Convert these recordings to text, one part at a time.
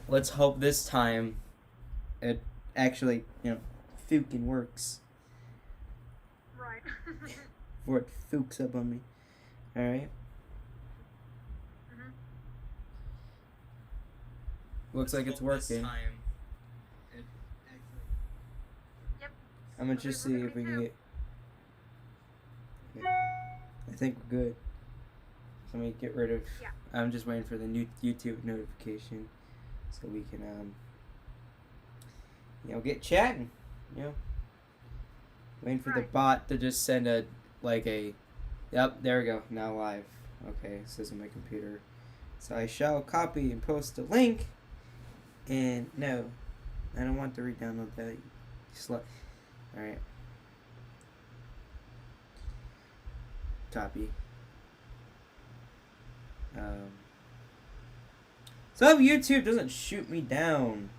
let's hope this time it actually, fucking works. Right. Before it fooks up on me. Alright? Mhm. Looks like it's working. Yep. I'm gonna just see if we can get. Okay. I think we're good. So let me get rid of. Yeah. I'm just waiting for the new YouTube notification so we can, get chatting. Waiting for the Right. bot to just send a. Yep, there we go. Now live. Okay, it says on my computer. So I shall copy and post a link. And no, I don't want to re-download that. Alright. Copy. So if YouTube doesn't shoot me down.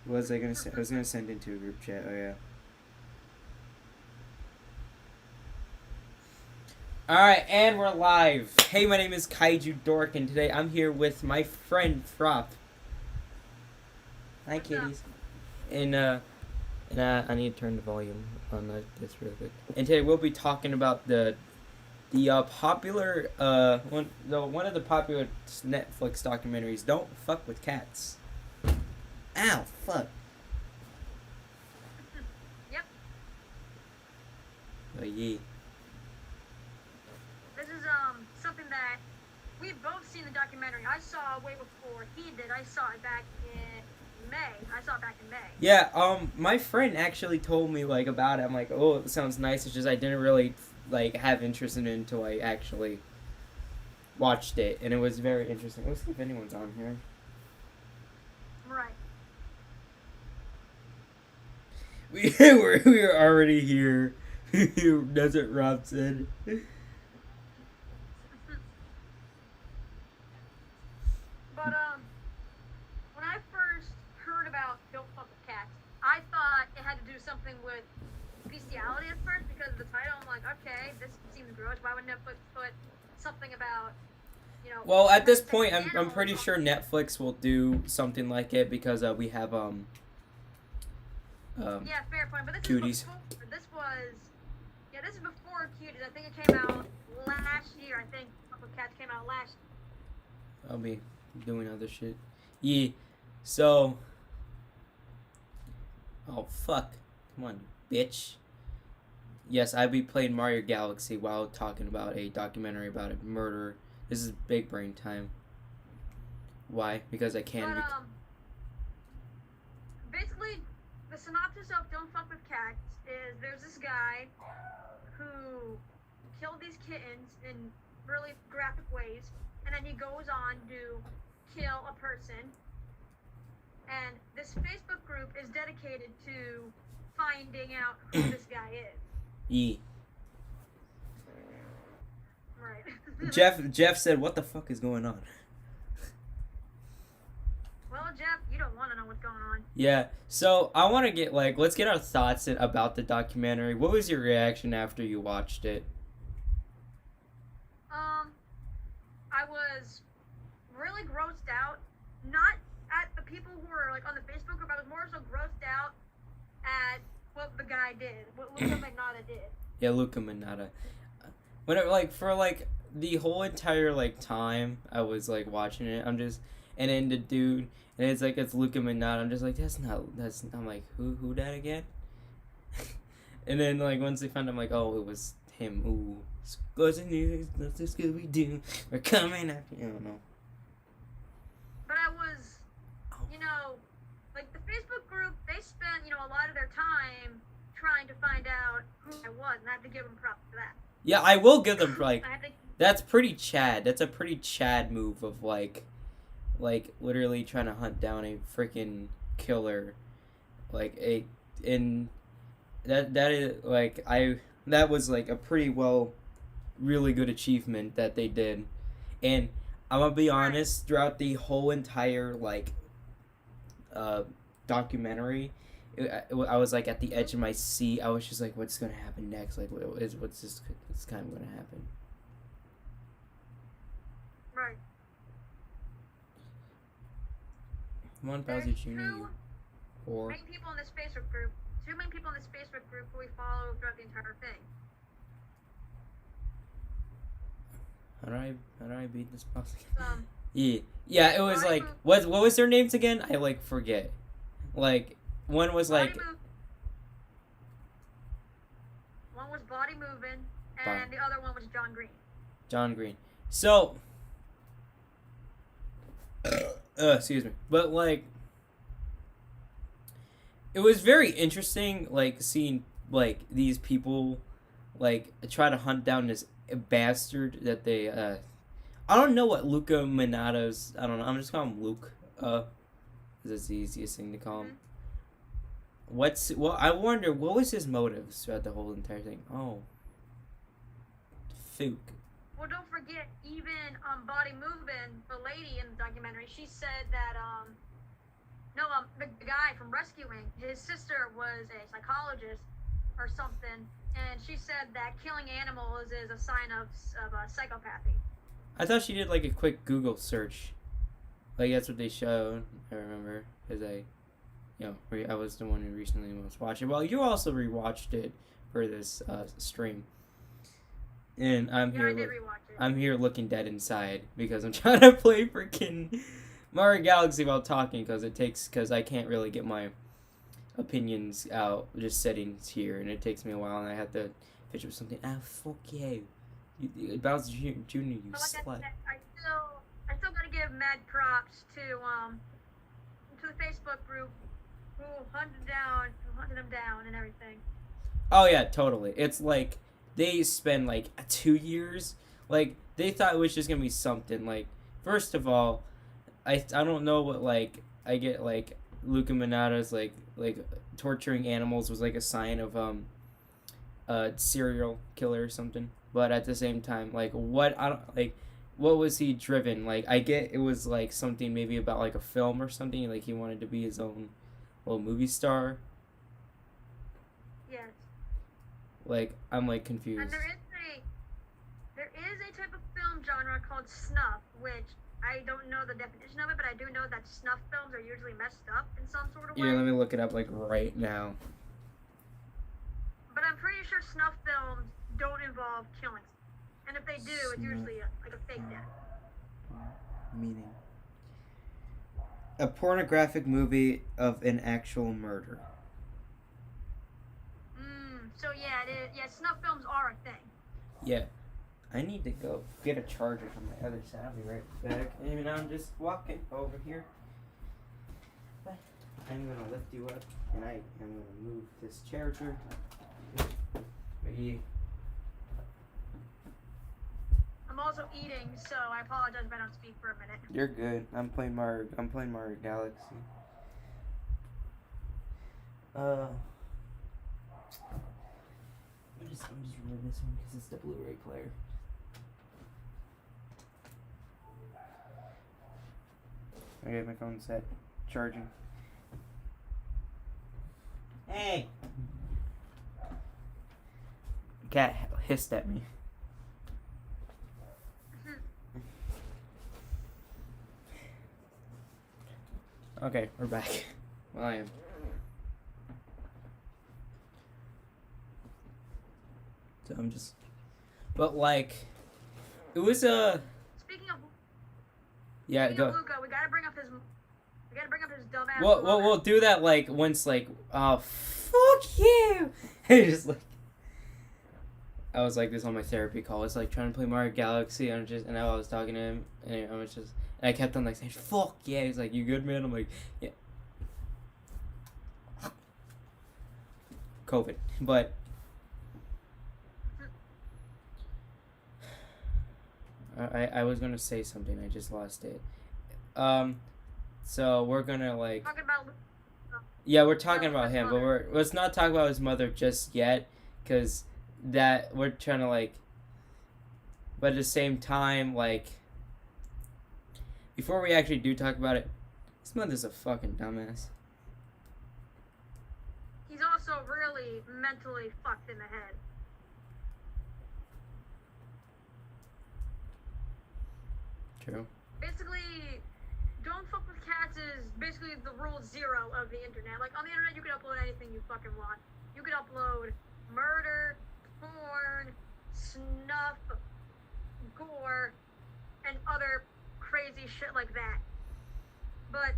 What was I gonna say? I was gonna send into a group chat. Oh yeah. Alright, and we're live. Hey, my name is Kaiju Dork, and today I'm here with my friend Frop. Hi, kitties. And I need to turn the volume on this real quick. And today we'll be talking about the popular one of the popular Netflix documentaries. Don't fuck with cats. Ow, fuck. Yep. Oh yeah. This is something that we've both seen the documentary. I saw way before he did. I saw it back in May. Yeah, my friend actually told me about it. I'm like, oh, it sounds nice. It's just I didn't really have interest in it until I actually watched it, and it was very interesting. Let's see if anyone's on here. Right. We were already here. That's what Rob said. But when I first heard about Don't Fuck with Cats, I thought it had to do something with bestiality at first because of the title. I'm like, okay, this seems gross. Why would Netflix put something about, Well, at this point, I'm animals pretty on sure Netflix will do something like it because we have Yeah, fair point. But Cuties. this is before Cuties. I think it came out last year. I think Fuck with Cats came out last. I'll be doing other shit. Yeah. So. Oh fuck! Come on, bitch. Yes, I'll be playing Mario Galaxy while talking about a documentary about a murder. This is big brain time. Why? Because I can. But basically, the synopsis of Don't Fuck with Cats is there's this guy who killed these kittens in really graphic ways, and then he goes on to kill a person. And this Facebook group is dedicated to finding out who this guy is. Yeah. Right. Jeff said, "What the fuck is going on?" Well, Jeff, you don't want to know what's going on. Yeah. So I want to get let's get our thoughts about the documentary. What was your reaction after you watched it? I was really grossed out. Not at the people who were on the Facebook group. I was more so grossed out at what the guy did, what Luca Magnotta did. Yeah, Luca Magnotta. Whenever for the whole entire time I was watching it, and then the dude, and it's Luca Magnotta. I'm just like, I'm like, who that again? And then once they found, I'm like, oh, it was him. Ooh, let's just Scooby-Doo. We're coming after you. I don't know. But I was, the Facebook group, they spent, a lot of their time trying to find out who I was, and I have to give them props for that. Yeah, I will give them that's pretty Chad. That's a pretty Chad move of literally trying to hunt down a freaking killer, that was a pretty really good achievement that they did, and I'm gonna be honest. Throughout the whole entire documentary, I was at the edge of my seat. I was just like, what's gonna happen next? What's this kind of gonna happen? Right. Come on, There's Bowser Jr. two You whore. main people in this Facebook group. Two main people in this Facebook group who we follow throughout the entire thing. How do I beat this boss again? Um, Yeah. It was Body like Move- what was their names again? I like forget. Like one was Body like Move- one was Body Moving, Body. and the other one was John Green. John Green. So, excuse me, but like, it was very interesting, like seeing like these people, like try to hunt down this bastard that they. I don't know what Luca Minato's. I don't know. I'm just calling him Luke. That's the easiest thing to call him. I wonder what was his motives throughout the whole entire thing. Oh, Fook. Well, don't forget, even Body Moving, the lady in the documentary, she said that the guy from Rescuing, his sister was a psychologist or something, and she said that killing animals is a sign of psychopathy. I thought she did like a quick Google search. Like that's what they showed. I remember because I was the one who recently was watching. Well, you also rewatched it for this stream, and I did rewatch it. I'm here looking dead inside because I'm trying to play freaking Mario Galaxy while talking because I can't really get my opinions out just settings here, and it takes me a while, and I have to finish with something. Ah, fuck you. Bowser Jr., you But like slut. I still gotta give mad props to the Facebook group who hunted him down and everything. Oh yeah, totally. It's like they spend like 2 years. Like they thought it was just gonna be something. Like first of all, I don't know what like I get like Luca Minato's like torturing animals was like a sign of a serial killer or something. But at the same time, like what was he driven? Like I get it was like something maybe about like a film or something. Like he wanted to be his own little movie star. Yes. Like I'm like confused. And there is a type of film genre called snuff, which I don't know the definition of it, but I do know that snuff films are usually messed up in some sort of way. Yeah, let me look it up like right now. But I'm pretty sure snuff films don't involve killing. And if they do, it's usually like a fake death. Meaning. A pornographic movie of an actual murder. So yeah, it is. Yeah, snuff films are a thing. Yeah. I need to go get a charger from my other side. I'll be right back. And I'm just walking over here. But I'm going to lift you up, and I am going to move this charger. I'm also eating, so I apologize if I don't speak for a minute. You're good. I'm playing Mario Galaxy. I'm just remove this one because it's the Blu-ray player. Okay, my phone's set. Charging. Hey! Cat hissed at me. Okay, we're back. Well, I am. So I'm just... But, like... It was a... Speaking of go. Luca, we gotta bring up his dumbass. We'll do that, like, once, like... Oh, fuck you! Just, like... I was like this on my therapy call. It's like trying to play Mario Galaxy, and I was talking to him, and I was just... And I kept on, like, saying, fuck yeah! He's like, you good, man? I'm like, yeah. COVID. But... I was gonna say something, I just lost it. So we're gonna like... Talking about... Yeah, we're talking about him, but let's not talk about his mother just yet, because that, we're trying to like... But at the same time, like... Before we actually do talk about it, his mother's a fucking dumbass. He's also really mentally fucked in the head. True. Basically, Don't Fuck with Cats is basically the rule zero of the internet. Like, on the internet, you can upload anything you fucking want. You can upload murder, porn, snuff, gore, and other crazy shit like that. But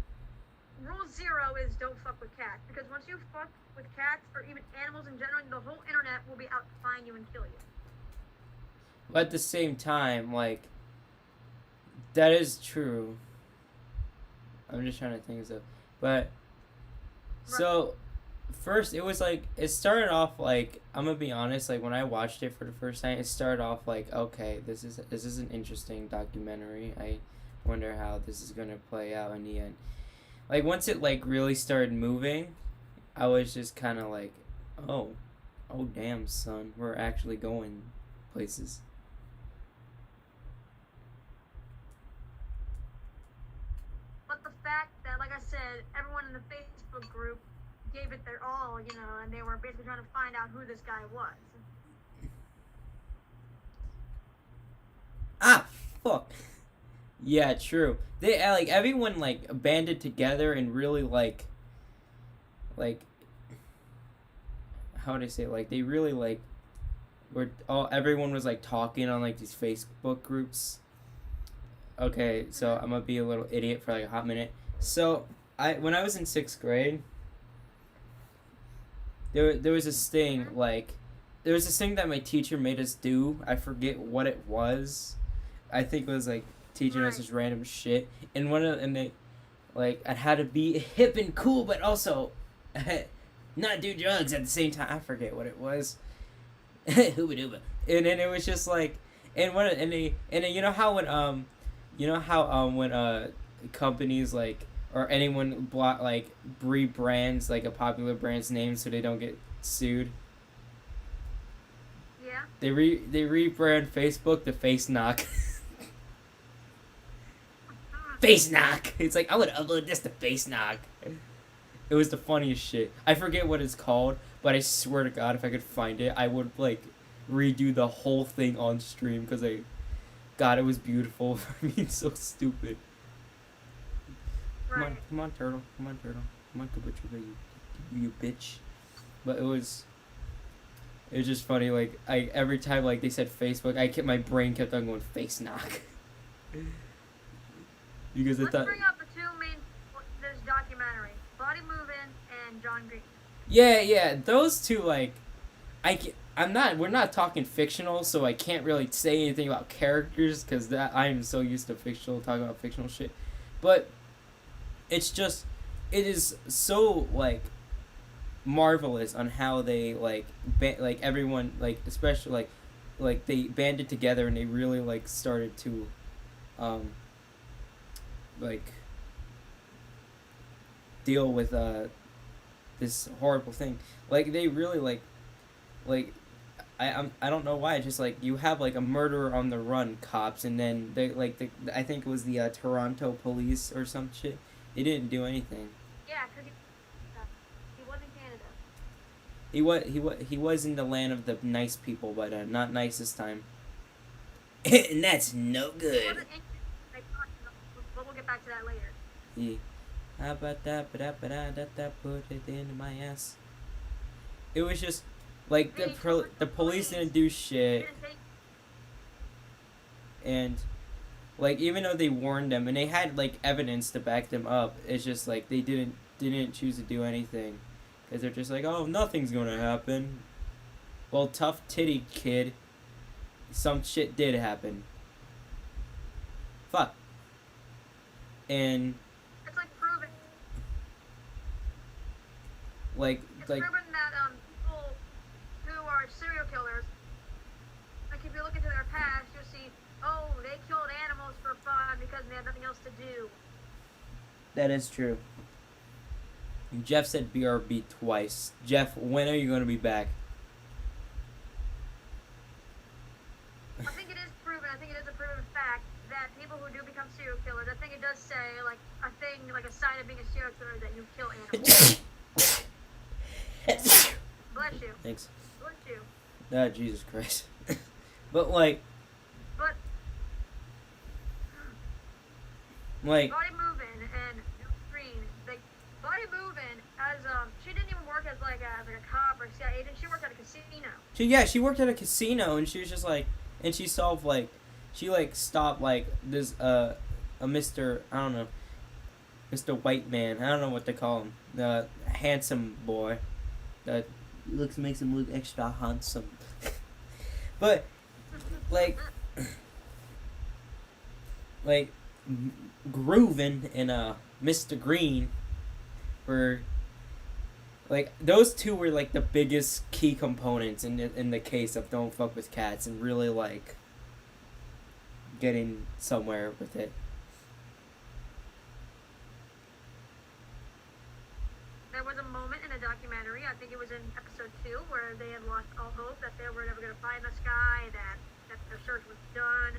rule zero is don't fuck with cats. Because once you fuck with cats, or even animals in general, the whole internet will be out to find you and kill you. But at the same time, like, that is true. I'm just trying to think of stuff. But, so, first, it was like, it started off like, I'm gonna be honest, like, when I watched it for the first time, it started off like, okay, this is an interesting documentary. I wonder how this is gonna play out in the end. Like, once it, like, really started moving, I was just kind of like, oh damn, son, we're actually going places. But the fact that, like I said, everyone in the Facebook group gave it their all, you know, and they were basically trying to find out who this guy was. Ah, fuck. Yeah, true. They, like, everyone, like, banded together and really, like, how would I say it? Like, they really, like, everyone was, like, talking on, like, these Facebook groups. Okay, so I'm gonna be a little idiot for, like, a hot minute. So, when I was in 6th grade, there was this thing, like, there was this thing that my teacher made us do. I forget what it was. I think it was, like, teaching us this random shit. And they, like, I had to be hip and cool, but also not do drugs at the same time. I forget what it was. Hooba dooba. And then it was just like, and then you know how when companies, like, or anyone like rebrands, like, a popular brand's name so they don't get sued. Yeah. They rebrand Facebook to Face Knock. Face Knock. It's like, I would upload this to Face Knock. It was the funniest shit. I forget what it's called, but I swear to God, if I could find it, I would, like, redo the whole thing on stream because God, it was beautiful for being so stupid. Right. Come on, turtle. Come on, Kabucha, you bitch. But it was just funny. Like, every time, like, they said Facebook, my brain kept on going Face Knock. Because Let's bring up the two main this documentary, Body Moving and John Green. Yeah, those two, like, we're not talking fictional, so I can't really say anything about characters, because I'm so used to talking about fictional shit. But it is so, like, marvelous on how they, like, like, everyone, like, especially, like, they banded together and they really, like, started to, like, deal with, this horrible thing. Like, they really, like, I don't know why. It's just like you have, like, a murderer on the run, cops, and then they, like, I think it was the Toronto police or some shit. They didn't do anything. Yeah, because he was in Canada. He was in the land of the nice people, but not nice this time. And that's no good. But we'll get back to that later. Yeah. How about that? Put it in my ass. It was just like the police didn't do shit, and, like, even though they warned them and they had, like, evidence to back them up, it's just like they didn't choose to do anything because they're just like, oh, nothing's gonna happen. Well, tough titty kid, some shit did happen. Fuck. And it's like proven. It's proven that people who are serial killers, like, if you look into their past, you'll see, oh, they killed animals for fun because they had nothing else to do. that is true. Jeff said BRB twice. Jeff, when are you going to be back? I think it is proven. I think it is a proven fact that people who do become serial killers, I think it does say, like, a thing, like a sign of being a serial killer, that you kill animals. Bless you. Thanks. Bless you. Ah, Jesus Christ. But, like, But like, Body Moving and Green, as like a cop or CIA agent. She worked at a casino. She worked at a casino, and she was just like, and she solved like, she like stopped like this a Mr. I don't know, Mr. White Man. I don't know what they call him. The handsome boy that makes him look extra handsome. But like Groovin and Mr. Green were like, those two were like the biggest key components in the case of Don't Fuck with Cats, and really like getting somewhere with it. There was a moment in a documentary, I think it was in episode 2, where they had lost all hope that they were never going to find this guy, that their search was done.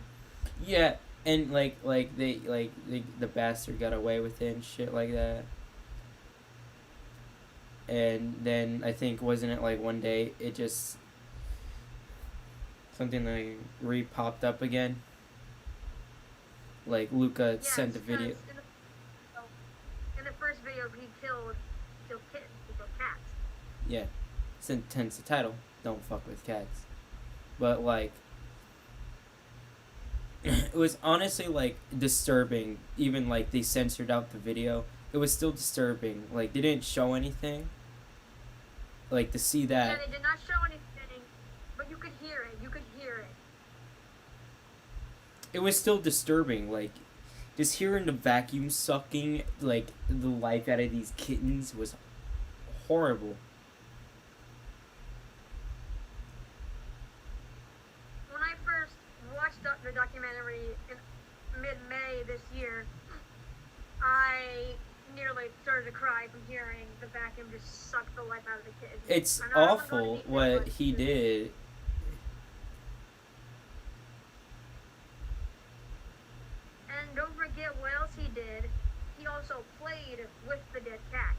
Yeah, and the bastard got away with it and shit like that. And then I think, wasn't it like one day it just something like re-popped up again? Like Luca sent a video. In the first video, he killed kittens, he killed cats. Yeah, hence the title, Don't Fuck with Cats. But like, it was honestly like disturbing. Even like they censored out the video, it was still disturbing. Like, they didn't show anything. Like, to see that. Yeah, they did not show anything, but you could hear it. You could hear it. It was still disturbing. Like, just hearing the vacuum sucking like the life out of these kittens was horrible. When I first watched the documentary in mid-May this year, I nearly started to cry from hearing the vacuum just suck the life out of the kittens. It's awful what he did. And don't forget what else he did. He also played with the dead cat.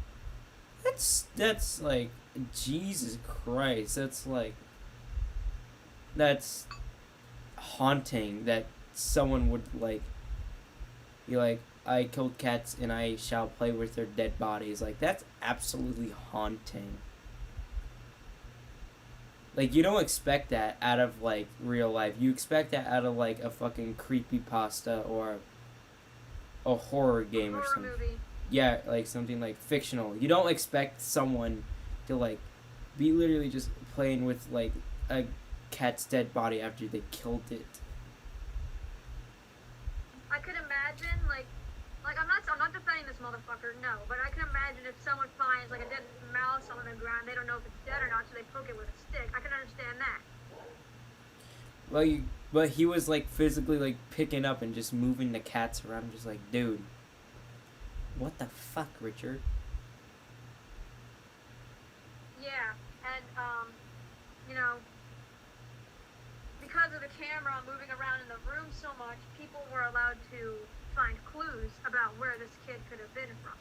That's like, Jesus Christ. That's haunting that someone would like be like, I killed cats and I shall play with their dead bodies. Like, that's absolutely haunting. Like, you don't expect that out of like real life. You expect that out of like a fucking creepypasta or a horror game or something. Movie. Yeah, like something like fictional. You don't expect someone to like be literally just playing with like a cat's dead body after they killed it. I could imagine like I'm not defending this motherfucker, no, but I can imagine if someone finds like a dead mouse on the ground, they don't know if it's dead or not, so they poke it with a stick. I can understand that. But he was like physically like picking up and just moving the cats around. I'm just like, dude, what the fuck, Richard? Yeah, and you know, because of the camera moving around in the room so much, people were allowed to find clues about where this kid could have been from.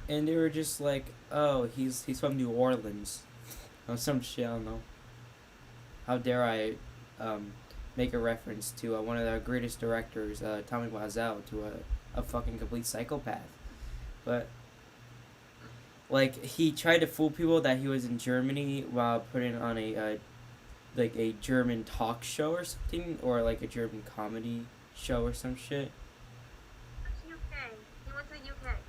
And they were just like, oh, he's from New Orleans, or some shit. I don't know. How dare I make a reference to one of the greatest directors, Tommy Wiseau, to a fucking complete psychopath. But like, he tried to fool people that he was in Germany while putting on a like a German talk show or something, or like a German comedy show or some shit. That's UK. He went to the UK.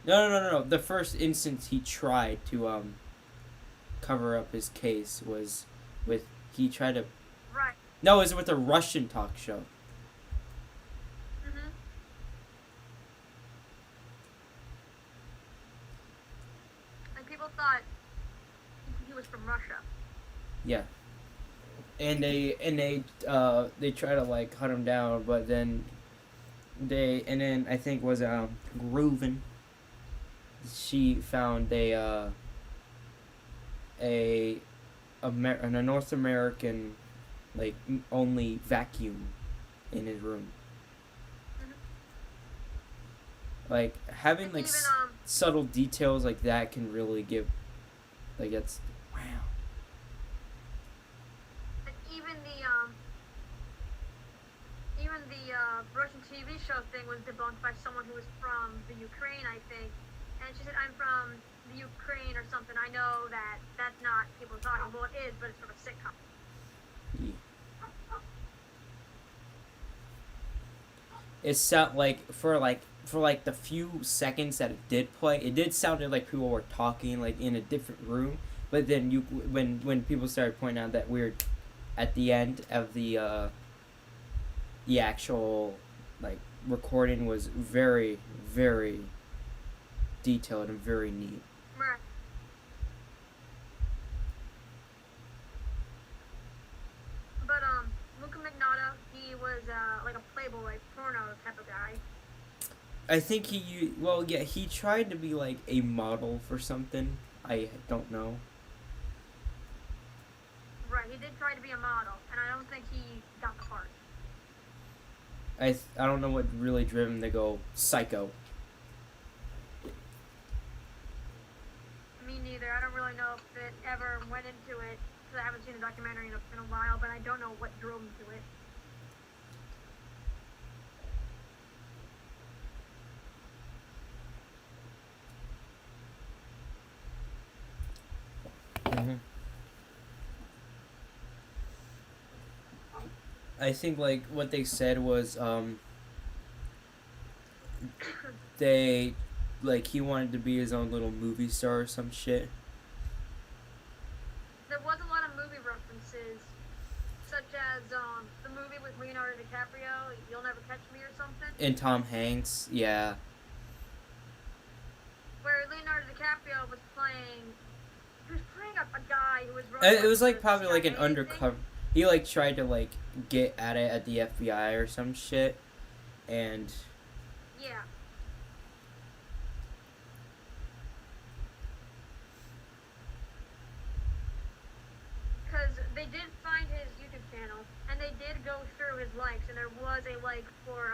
No. The first instance he tried to cover up his case was with, he tried to. Right. No, it was with a Russian talk show. Mhm. And people thought he was from Russia. Yeah. And they try to like hunt him down, but then then I think was Groovin. She found a North American like only vacuum in his room. Mhm. Like, having And like even, subtle details like that can really give, like, that's wow. And even the Russian TV show thing was debunked by someone who was from the Ukraine, I think, And she said, I'm from the Ukraine or something. I know that that's not people talking. Well, it is, but it's from a sitcom. Yeah. It sound like the few seconds that it did play, it did sound like people were talking like in a different room. But then when people started pointing out that weird at the end of the actual like recording was very, very detailed and very neat. Right. But Luca Magnotta, he was like a Playboy porno type of guy. I think he tried to be like a model for something. I don't know. Right, he did try to be a model, and I don't think he got the part. I don't know what really drove him to go psycho. Me neither. I don't really know if it ever went into it, because I haven't seen the documentary in a while, but I don't know what drove him to it. Mm-hmm. I think like what they said was they like he wanted to be his own little movie star or some shit. There was a lot of movie references, such as the movie with Leonardo DiCaprio, You'll Never Catch Me or something. And Tom Hanks, yeah. Where Leonardo DiCaprio was playing, he was playing a guy who was. It was like probably like an undercover. He like tried to like get at it at the FBI or some shit, and yeah. Because they did find his YouTube channel, and they did go through his likes, and there was a like for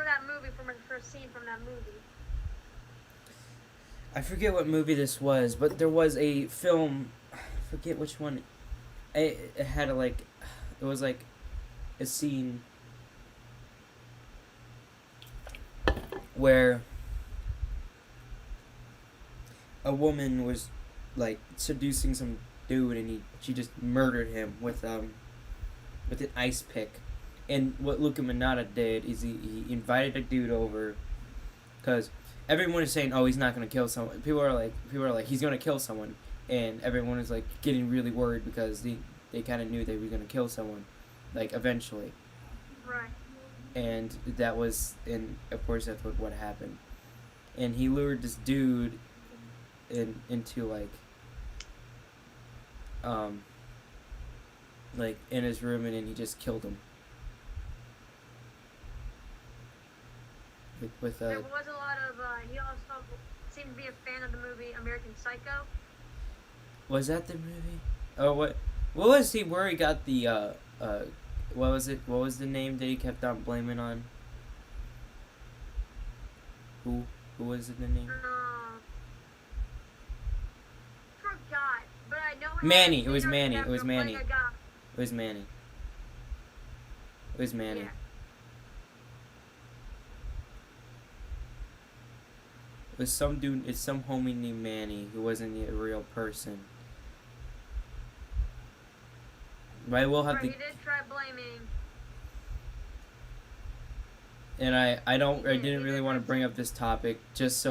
that movie, from a first scene from that movie. I forget what movie this was, but there was a film. I forget which one. It had it was like a scene where a woman was like seducing some dude, and she just murdered him with an ice pick. And what Luca Minotta did is he invited a dude over, because everyone is saying, oh, he's not gonna kill someone. People are like he's gonna kill someone, and everyone is like getting really worried because they kind of knew they were gonna kill someone, like eventually. Right. And that was, and of course that's what happened. And he lured this dude into like in his room, and then he just killed him. With there was a lot of. He also seemed to be a fan of the movie American Psycho. Was that the movie? Oh, what was he? Where he got the what was it? What was the name that he kept on blaming on? Who was it? The name? Forgot, but I know. Manny. It was Manny. It was Manny. It was Manny. It was Manny. Yeah. It was some dude. It's some homie named Manny who wasn't a real person. Right, we'll have to. He did try blaming. And I didn't really want to bring up this topic just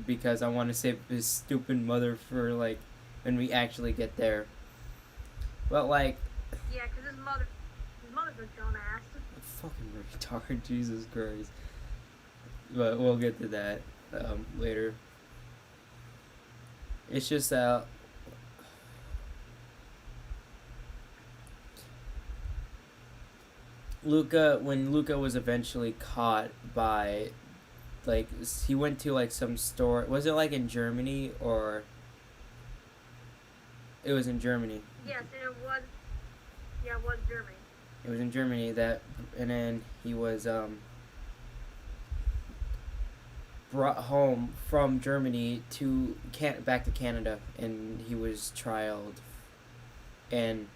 because I want to save his stupid mother for like when we actually get there. But like. Yeah, because his mother's a dumbass. Fucking retard, Jesus Christ. But we'll get to that later. It's just that. When Luca was eventually caught by, like, he went to, like, some store. Was it, like, in Germany, or? It was in Germany. Yes, and it was. Yeah, it was Germany. It was in Germany, and then he was, brought home from Germany back to Canada, and he was trialed. And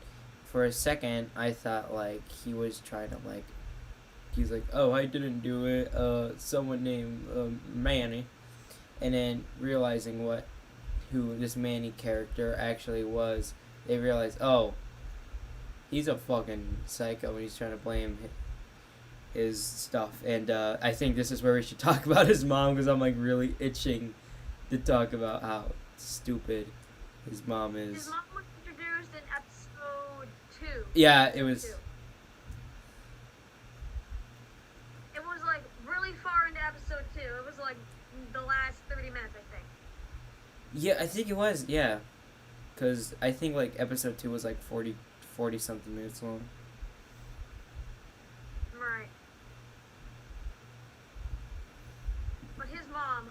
for a second, I thought, like, he was trying to, like, he's like, oh, I didn't do it. Someone named Manny, and then realizing who this Manny character actually was, they realize, oh, he's a fucking psycho, and he's trying to blame his stuff. And I think this is where we should talk about his mom, because I'm like really itching to talk about how stupid his mom is. His mom was introduced in episode 2. Yeah, it was. It was like really far into episode 2. It was like the last 30 minutes, I think. Yeah, I think it was. Yeah, because I think like episode 2 was like 40 something minutes long. Right. But his mom,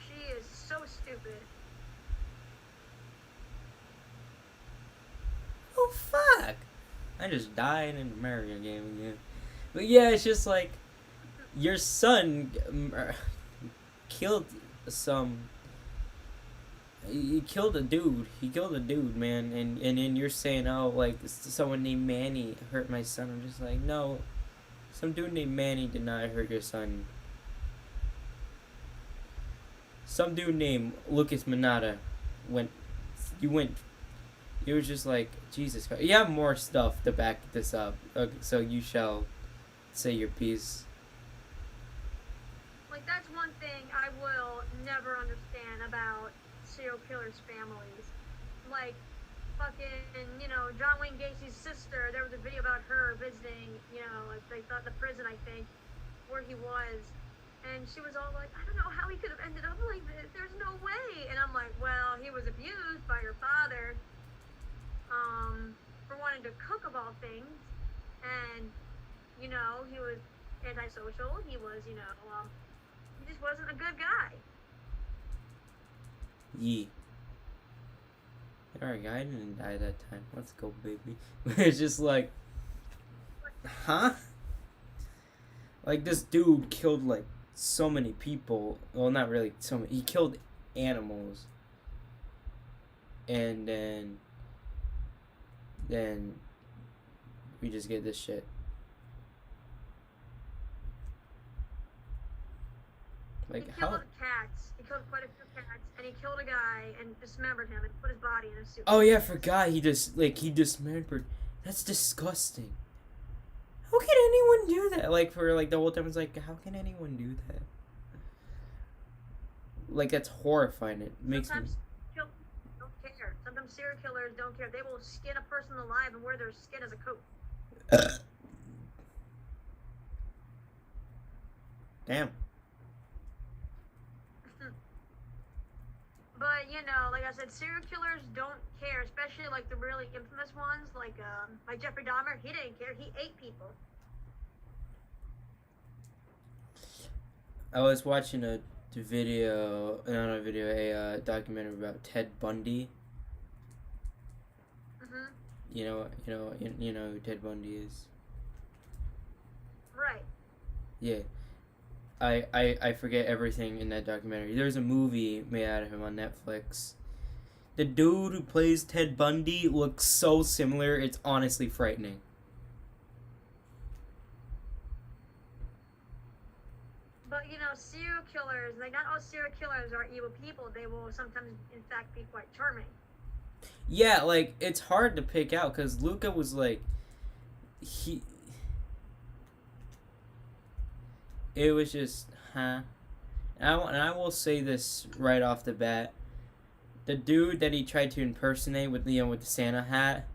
she is so stupid. Oh fuck! I just died in a Mario game again. But yeah, it's just like your son killed some. He killed a dude. He killed a dude, man. And then you're saying, oh, like someone named Manny hurt my son. I'm just like, no, some dude named Manny did not hurt your son. Some dude named Lucas Manata went. It was just like, Jesus Christ. You have more stuff to back this up. Okay, so you shall say your piece. Like, that's one thing I will never understand about serial killers' families. Like, fucking, John Wayne Gacy's sister, there was a video about her visiting, like, they thought the prison, I think, where he was. And she was all like, I don't know how he could have ended up like this. There's no way. And I'm like, well, he was abused by your father. For wanting to cook of all things, and he was antisocial. He was, he just wasn't a good guy. Yee. Alright, I didn't die that time. Let's go, baby. It's just like, huh? Like this dude killed like so many people. Well, not really so many. He killed animals, and then we just get this shit. Like he killed cats. He killed quite a few cats, and he killed a guy and dismembered him and put his body in a suit. Oh yeah, I forgot. He dismembered. That's disgusting. How can anyone do that? Like for like the whole time, it's like, how can anyone do that? Like that's horrifying. It makes me. Sometimes serial killers don't care. They will skin a person alive and wear their skin as a coat. Damn. But like I said, serial killers don't care, especially like the really infamous ones, like Jeffrey Dahmer. He didn't care. He ate people. I was watching a documentary about Ted Bundy. You know who Ted Bundy is. Right. Yeah. I forget everything in that documentary. There's a movie made out of him on Netflix. The dude who plays Ted Bundy looks so similar, it's honestly frightening. But serial killers, like not all serial killers are evil people. They will sometimes, in fact, be quite charming. Yeah, like, it's hard to pick out, because Luca was, like, it was just, huh? And I will say this right off the bat. The dude that he tried to impersonate with the Santa hat,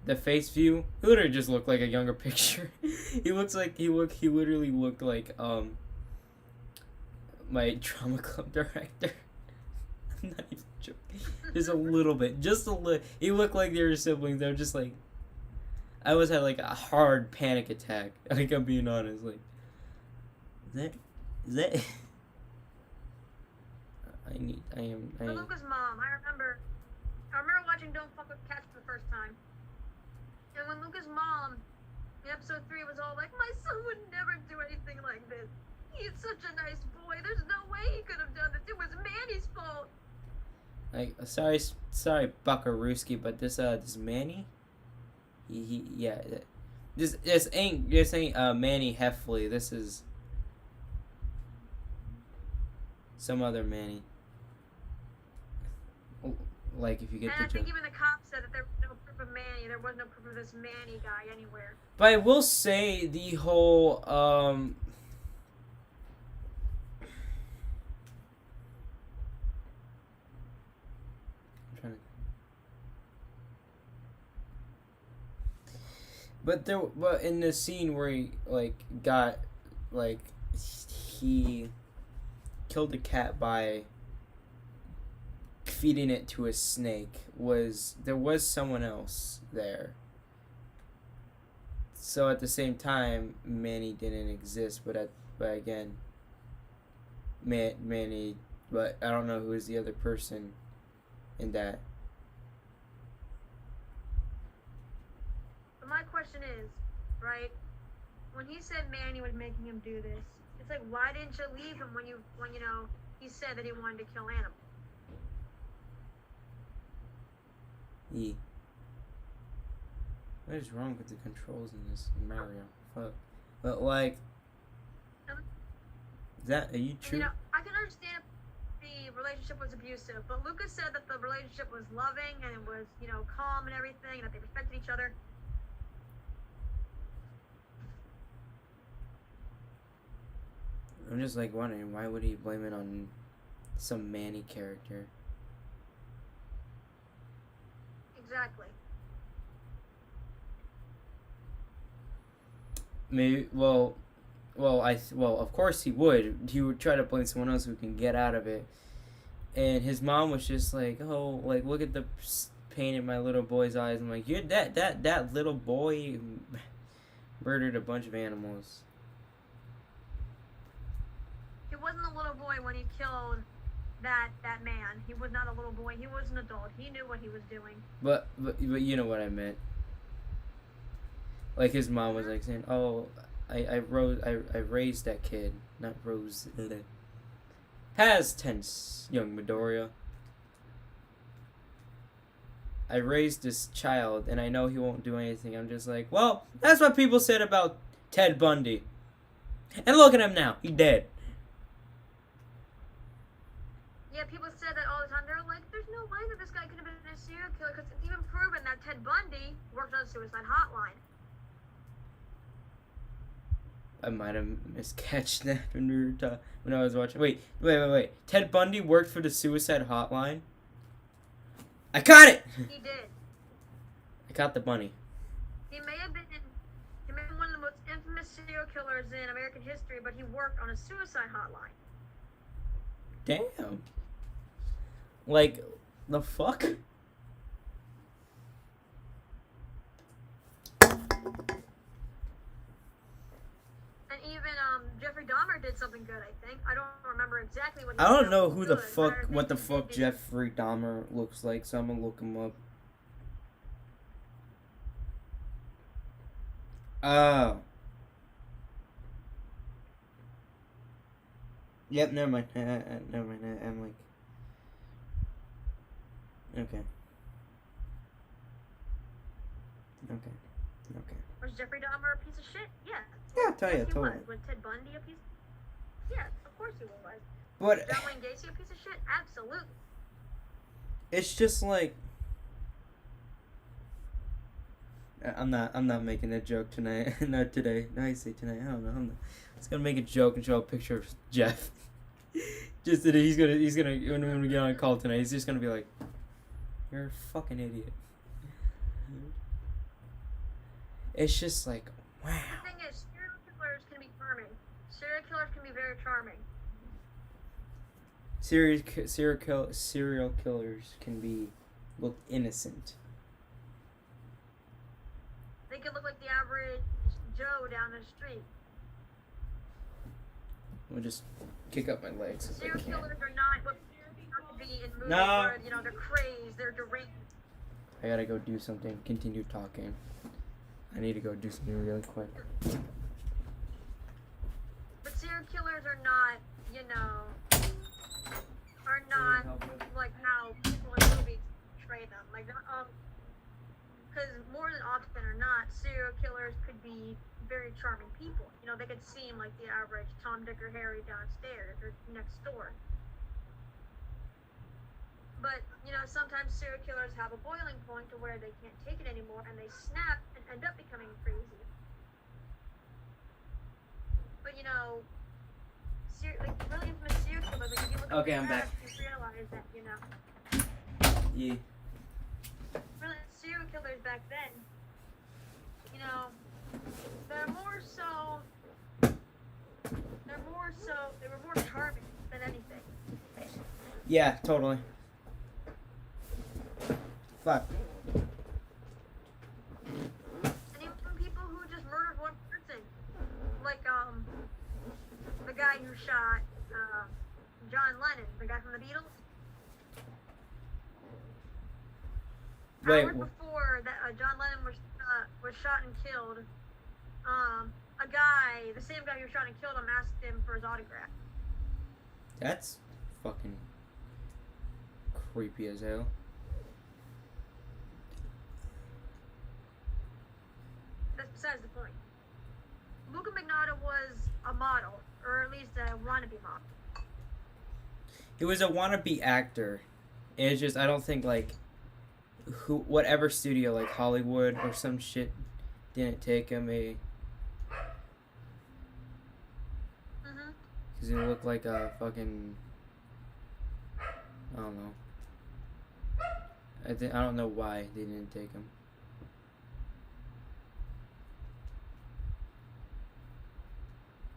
the face view, he literally just looked like a younger picture. He literally looked like, my drama club director. I'm not even joking. Just a little bit. Just a little. He looked like they were siblings. They were just like. I always had like a hard panic attack. Like, I'm being honest. Like. Is that. For Luca's mom, I remember watching Don't Fuck with Cats for the first time. And when Luca's mom, in episode 3, was all like, my son would never do anything like this. He's such a nice boy. There's no way he could have done this. It was Manny's fault. Like, sorry, Buckarooski, but this Manny, Yeah. This ain't Manny Heffley. This is some other Manny. Like if you get and the I think joke. even the cops said that there was no proof of Manny. There was no proof of this Manny guy anywhere. But I will say the whole I'm trying to. But in the scene where he he killed the cat by feeding it to a snake, there was someone else there. So at the same time, Manny didn't exist, but again, Manny, but I don't know who is the other person in that. But my question is, right? When he said Manny was making him do this, it's like, why didn't you leave him when he said that he wanted to kill animals? What is wrong with the controls in this Mario? Fuck. But like, are you true? You know, I can understand the relationship was abusive, but Lucas said that the relationship was loving and it was, calm and everything, and that they respected each other. I'm just like wondering, why would he blame it on some Manny character? Exactly. Maybe, well, of course he would. He would try to blame someone else who can get out of it. And his mom was just like, oh, like, look at the pain in my little boy's eyes. I'm like, that little boy murdered a bunch of animals. He wasn't a little boy when he killed that man. He was not a little boy. He was an adult. He knew what he was doing. But you know what I meant. Like his mom was like saying, "Oh, I raised that kid, not Rose." Past tense, young Midoriya. I raised this child, and I know he won't do anything. I'm just like, well, that's what people said about Ted Bundy. And look at him now. He dead. Yeah, people said that all the time. They're like, there's no way that this guy could have been a serial killer, because it's even proven that Ted Bundy worked on a suicide hotline. I might have miscatched that when I was watching. Wait. Ted Bundy worked for the suicide hotline? I caught it! He did. I caught the bunny. He may have been one of the most infamous serial killers in American history, but he worked on a suicide hotline. Damn. Like, the fuck? And even Jeffrey Dahmer did something good, I think. I don't remember exactly what he I don't did know that who was the good, fuck, but I what the think fuck he did. Jeffrey Dahmer looks like, so I'm gonna look him up. Oh. Yep, never mind. Never mind. I'm like... Okay. Was Jeffrey Dahmer a piece of shit? Yeah. Yeah, I'll tell you, Yes, he totally. was. Was Ted Bundy a piece? Yeah, of course he was. But John Wayne Gacy a piece of shit? Absolutely. it's just like... I'm not making a joke tonight. Not today. No, I say tonight. I don't know. I'm just gonna make a joke and show a picture of Jeff. Just that he's gonna when we get on a call tonight, he's just gonna be like, "You're a fucking idiot." It's just like, wow. The thing is, serial killers can be charming. Serial killers can be very charming. Serial killers can look innocent. They can look like the average Joe down the street. I'll just kick up my legs. Serial killers are not what to be in movies No. where, they're crazed, they're deranged. I gotta go do something. Continue talking. I need to go do something really quick. But serial killers are not, like how people in movies portray them. Like, because more than often or not, serial killers could be very charming people. You know, they could seem like the average Tom, Dick, or Harry downstairs or next door. But, you know, sometimes serial killers have a boiling point to where they can't take it anymore and they snap and end up becoming crazy. But, you know, like really infamous serial killers, like if you look at Okay, I'm back. you realize that, you know, Yeah. really serial killers back then, you know, they were more charming than anything. Yeah, totally. Fuck. And even people who just murdered one person, like the guy who shot John Lennon, the guy from the Beatles. Wait. Hours before that, John Lennon was shot and killed. The same guy who shot and killed him, asked him for his autograph. That's fucking creepy as hell. That's besides the point. Luca Magnotta was a model, or at least a wannabe model. He was a wannabe actor. It's just I don't think like whatever studio like Hollywood or some shit didn't take him because he looked like a fucking I don't know. I don't know why they didn't take him.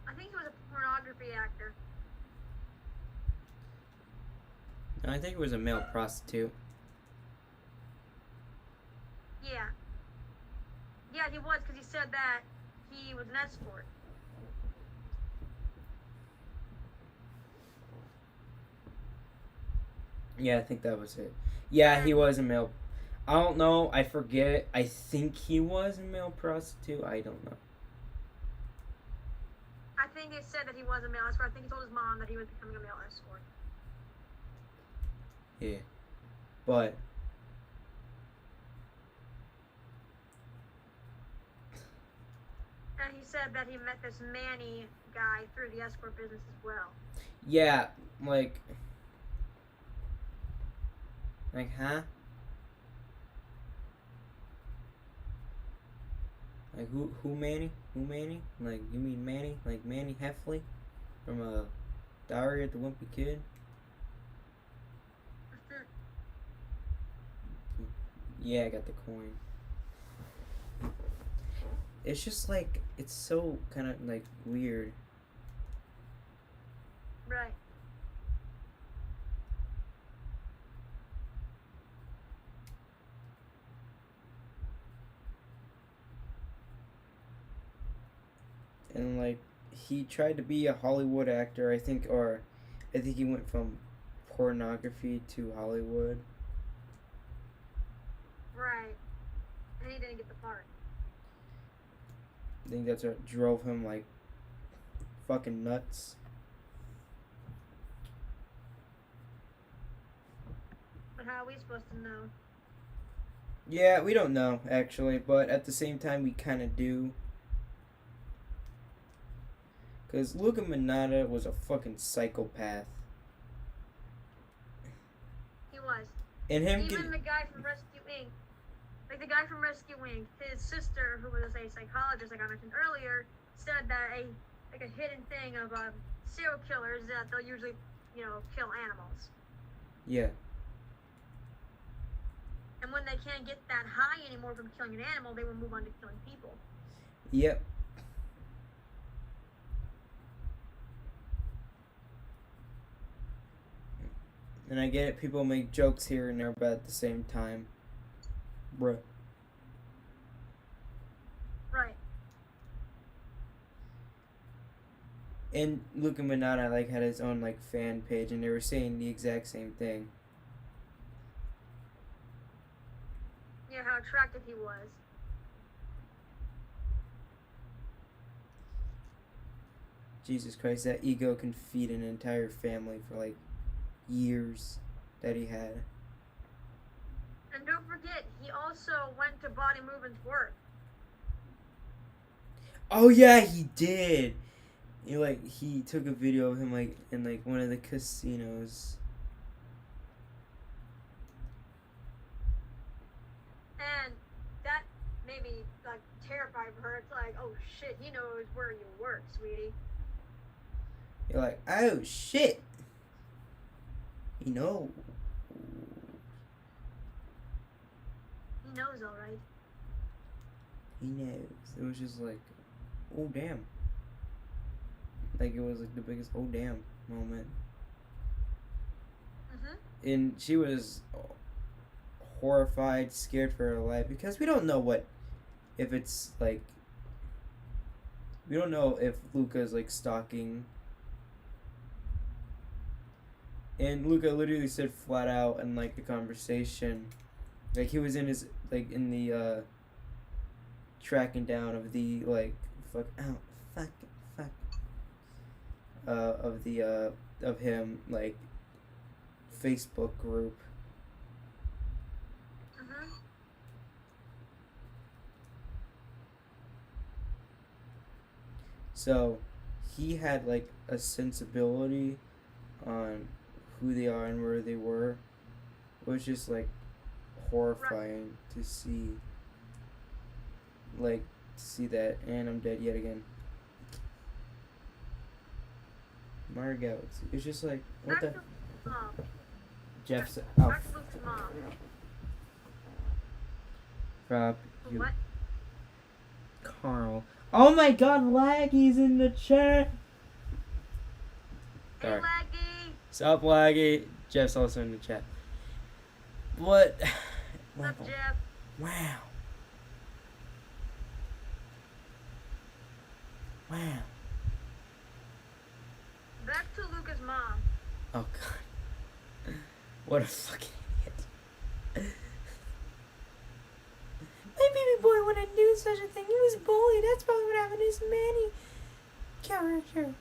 I think he was a pornography actor. No, I think it was a male prostitute. Yeah. Yeah, he was, because he said that he was an escort. Yeah, I think that was it. Yeah, he was a male. I don't know. I forget. I think he was a male prostitute. I don't know. I think he said that he was a male escort. I think he told his mom that he was becoming a male escort. Yeah. But and he said that he met this Manny guy through the escort business as well. yeah, like huh? Like who Manny? Who Manny? Like you mean Manny? Like Manny Heffley from Diary of the Wimpy Kid? Yeah, I got the coin. It's just like it's so kind of like weird. Right. And like he tried to be a Hollywood actor, I think he went from pornography to Hollywood. Right. And he didn't get the part. I think that's what drove him like fucking nuts. But how are we supposed to know? Yeah, we don't know actually, but at the same time we kind of do. Cause Luca Magnotta was a fucking psychopath. He was. And him even the guy from Rescue Inc. Like the guy from Rescue Inc. His sister, who was a psychologist, like I mentioned earlier, said that a hidden thing of serial killers that they'll usually, kill animals. Yeah. And when they can't get that high anymore from killing an animal, they will move on to killing people. Yep. And I get it, people make jokes here and there, but at the same time, bruh. Right. And Luca Magnotta had his own fan page, and they were saying the exact same thing. Yeah, how attractive he was. Jesus Christ, that ego can feed an entire family for years that he had. And don't forget, he also went to Body Movement's work. Oh yeah, he did. He took a video of him in one of the casinos. And that made me terrified for her. It's like, oh shit, he knows where you work, sweetie. You're like, oh shit. He knows. He knows, alright. He knows. It was just like, oh damn. Like it was the biggest oh damn moment. And she was horrified, scared for her life, because we don't know if Luca's stalking. And Luca literally said flat out in the conversation, he was in his in the tracking down of the of him Facebook group. So he had a sensibility on who they are and where they were. It was just horrifying to see that. And I'm dead yet again. Margot. It's just what the Jeff's out. Frop, you. What? Carl. Oh my god, Laggy's in the chat! Hey, Sorry. Laggy! Sup, Laggy? Jeff's also in the chat. What? What's up, Jeff? Wow. Wow. Back to Luca's mom. Oh god. What a fucking idiot. My baby boy wouldn't do such a thing. He was bullied. That's probably what happened to his Manny character.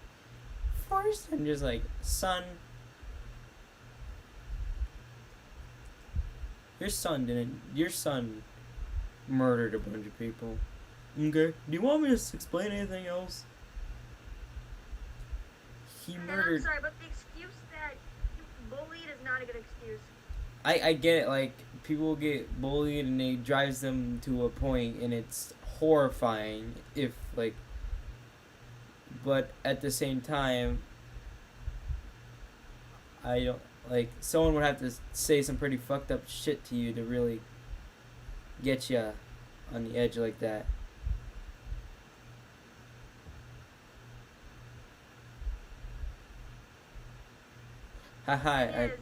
Forced him. Just son. Your son murdered a bunch of people. Okay. Do you want me to explain anything else? He murdered. I'm sorry, but the excuse that you bullied is not a good excuse. I get it, people get bullied and it drives them to a point and it's horrifying but at the same time, I don't, someone would have to say some pretty fucked up shit to you to really get you on the edge like that. Haha, I've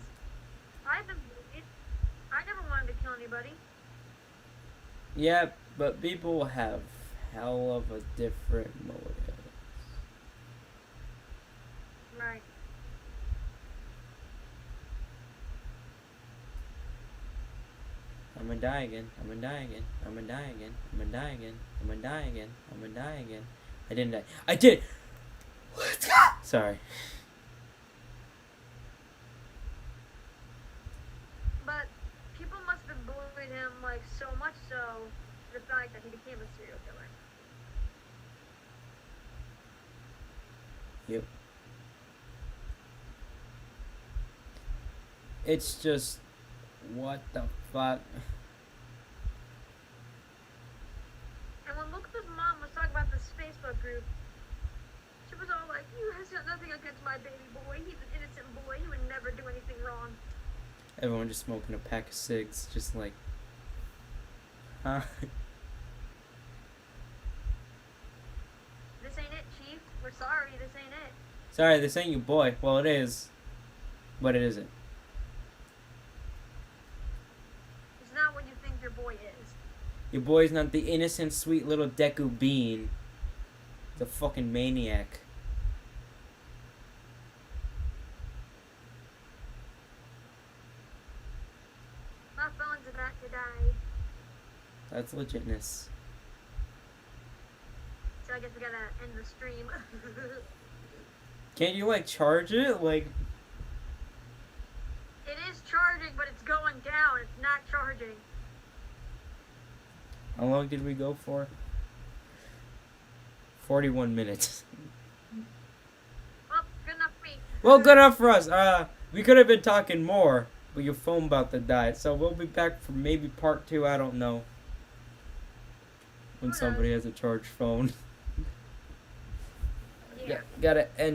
been bullied. I never wanted to kill anybody. Yeah, but people have hell of a different motive. Right. I'm gonna die again. I'm gonna die again. I'm gonna die again. I'm gonna die again. I'm gonna die again. I'm gonna die again. I didn't die. I did! Let's go! Sorry. But people must have bullied him so much so to the fact that he became a serial killer. Yep. It's just, what the fuck? And when Luca's mom was talking about this Facebook group, she was all like, "You has got nothing against my baby boy. He's an innocent boy. He would never do anything wrong." Everyone just smoking a pack of cigs, just huh? This ain't it, Chief. We're sorry, this ain't it. Sorry, this ain't your boy. Well, it is, but it isn't. It's not what you think your boy is. Your boy's not the innocent, sweet little Deku Bean. The fucking maniac. My phone's about to die. That's legitness. So I guess we gotta end the stream. Can't you charge it? It is charging, but it's going down. It's not charging. How long did we go for? 41 minutes. Well, good enough for me. Well, good enough for us. We could have been talking more, but your phone about to die. So we'll be back for maybe part 2. I don't know. When somebody has a charged phone. Yeah. Gotta end.